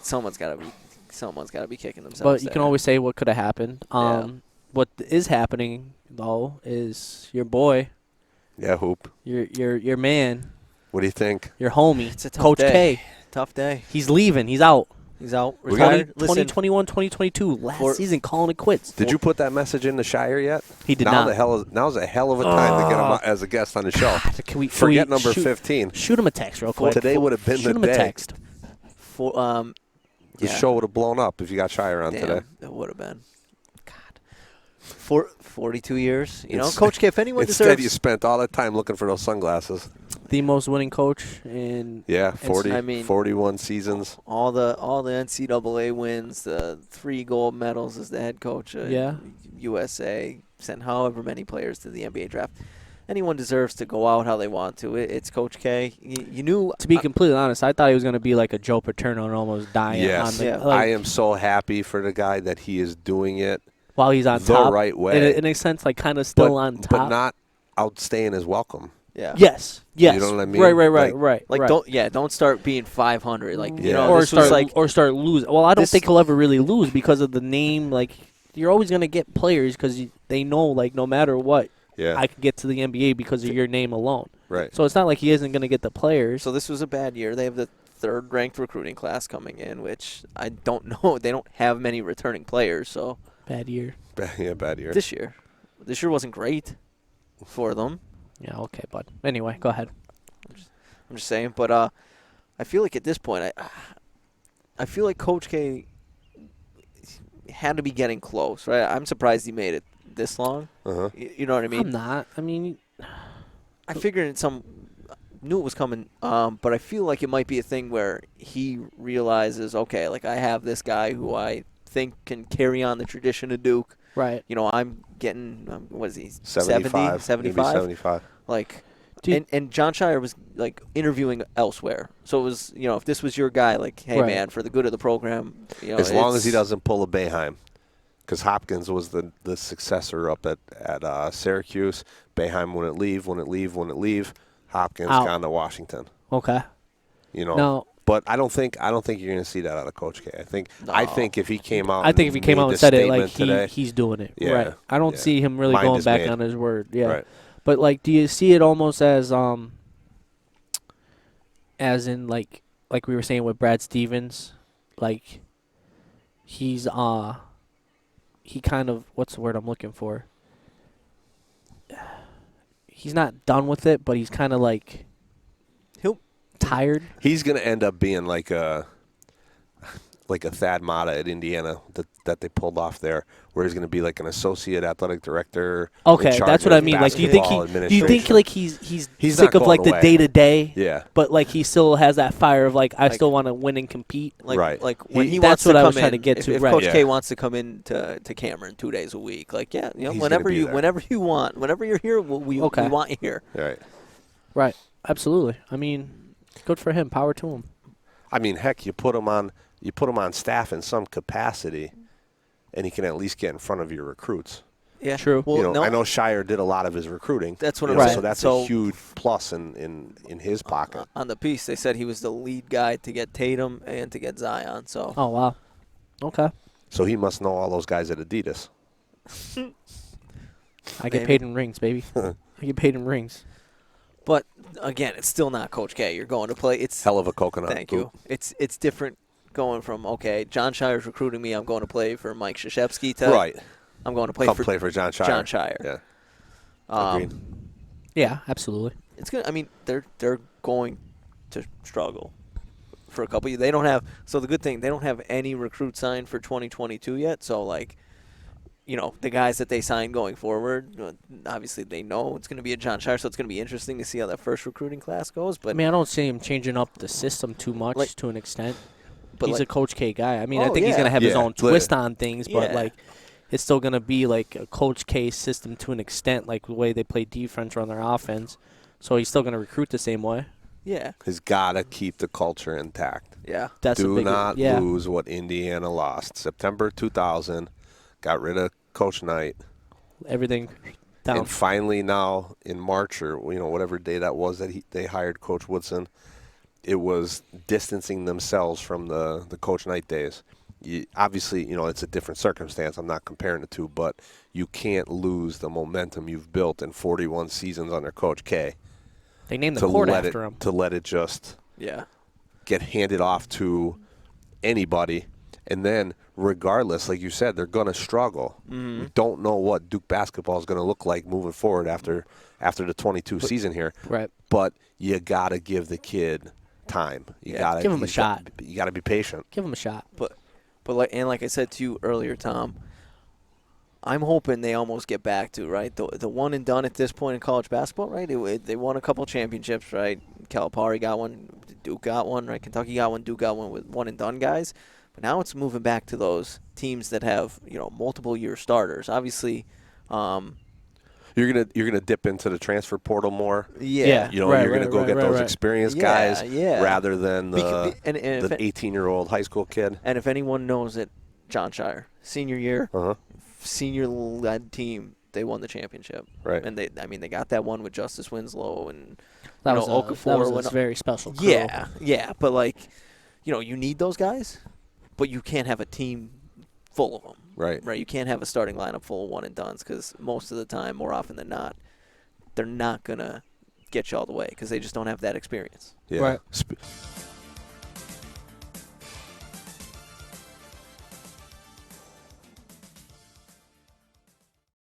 someone's got to be kicking themselves. But you can always say what could have happened. What is happening though is your boy. Yeah, Hoop. Your man. What do you think? Your homie. It's a tough Coach day. K. Tough day. He's leaving. He's out. He's out. Retired. Listen, 2021, 2022. Last season, calling it quits. Did you put that message into Scheyer yet? He did not. Now's a hell of a time to get him as a guest on the show. Forget number 15. Shoot him a text real quick. Today would have been the day. Shoot him a text. The show would have blown up if you got Scheyer on today. It would have been. God. 42 years. You know, Coach K, if anyone deserves. Instead, you spent all that time looking for those sunglasses. The most winning coach in 41 seasons. All the NCAA wins, the 3 gold medals as the head coach of USA, sent however many players to the NBA draft. Anyone deserves to go out how they want to. It's Coach K. You knew. To be completely honest, I thought he was going to be like a Joe Paterno and almost dying. Yes, I am so happy for the guy that he is doing it while he's on the top. right way. In a sense, like kind of still on top. But not outstaying his welcome. Yeah. Yes. You know what I mean? Right. Like don't start being 500. Like you know, or start losing. Well, I don't think he'll ever really lose because of the name. Like you're always gonna get players because they know like no matter what, I can get to the NBA because of your name alone. Right. So it's not like he isn't gonna get the players. So this was a bad year. They have the 3rd ranked recruiting class coming in, which I don't know. They don't have many returning players. So bad year. Bad year. This year wasn't great for them. Yeah, okay, bud. Anyway, go ahead. I'm just saying, but I feel like at this point, I feel like Coach K had to be getting close, right? I'm surprised he made it this long. Uh-huh. You know what I mean? I'm not. I mean, I figured knew it was coming, but I feel like it might be a thing where he realizes, okay, like I have this guy who I think can carry on the tradition of Duke. Right. You know, I'm getting, what is he, 75? 75? 75. Like, and Jon Scheyer was, like, interviewing elsewhere. So it was, you know, if this was your guy, like, hey, man, for the good of the program. You know, as long as he doesn't pull a Boeheim. Because Hopkins was the successor up at Syracuse. Boeheim wouldn't leave. Hopkins gone to Washington. Okay. You know. No. But I don't think you're going to see that out of Coach K. I think if he came out, and said it like he's doing it. Yeah, right. I don't see him really going back on his word. Yeah. Right. But like, do you see it almost as in like we were saying with Brad Stevens, like he's he kind of, what's the word I'm looking for? He's not done with it, but he's kind of like tired. He's going to end up being like a Thad Matta at Indiana that they pulled off there, where he's going to be like an associate athletic director. Okay, that's what I mean. Like, do you think like he's sick of like the day to day? Yeah. But like he still has that fire of like I still want to win and compete. Like, right. Like when he that's wants what to I was come trying to in, get to. If right. Coach K wants to come in to Cameron 2 days a week, like whenever you want, whenever you're here, we want you here. Right. Right. Absolutely. I mean, good for him. Power to him. I mean, heck, you put him on staff in some capacity, and he can at least get in front of your recruits. Yeah, true. Well, I know Scheyer did a lot of his recruiting. That's what I'm saying. So that's a huge plus in his pocket. On the piece, they said he was the lead guy to get Tatum and to get Zion. So. Oh wow. Okay. So he must know all those guys at Adidas. I get paid in rings, baby. I get paid in rings. But again, it's still not Coach K. You're going to play. It's hell of a coconut. Thank you. It's different going from Jon Scheyer's recruiting me. I'm going to play for Mike Krzyzewski. Right. I'm going to play for Jon Scheyer. Jon Scheyer. Yeah. Agreed. Yeah, absolutely. It's good. I mean, they're going to struggle for a couple. They don't have. So the good thing, they don't have any recruit signed for 2022 yet. So like, the guys that they sign going forward, obviously they know it's going to be a Jon Scheyer, so it's going to be interesting to see how that first recruiting class goes. But I mean, I don't see him changing up the system too much to an extent. But he's a Coach K guy. I mean, I think he's going to have his own twist on things, but like, it's still going to be like a Coach K system to an extent, like the way they play defense or on their offense. So he's still going to recruit the same way. Yeah. He's got to keep the culture intact. Yeah. Do not lose what Indiana lost. September 2000, got rid of Coach Knight. Everything down. And finally now in March or whatever day that was that they hired Coach Woodson, it was distancing themselves from the Coach Knight days. Obviously, it's a different circumstance. I'm not comparing the two, but you can't lose the momentum you've built in 41 seasons under Coach K. They named the court after him. To let it just get handed off to anybody. And then, regardless, like you said, they're going to struggle. Mm-hmm. We don't know what Duke basketball is going to look like moving forward after the 22 season here. Right. But you got to give the kid time. You got to give him a shot. You got to be patient. Give him a shot. But like I said to you earlier, Tom, I'm hoping they almost get back to, right, the one and done at this point in college basketball, right? They won a couple championships, right? Calipari got one, Duke got one, right? Kentucky got one, Duke got one with one and done guys. But now it's moving back to those teams that have, multiple year starters. Obviously, you're gonna dip into the transfer portal more. Yeah. You're gonna go get those experienced guys rather than the 18-year-old high school kid. And if anyone knows it, Jon Scheyer, senior year, senior-led team, they won the championship. Right. And they got that one with Justice Winslow and that was Okafor. That was a very special crew. Yeah. But you need those guys, but you can't have a team full of them. Right. You can't have a starting lineup full of one and dones because most of the time, more often than not, they're not gonna get you all the way because they just don't have that experience. Yeah. Right.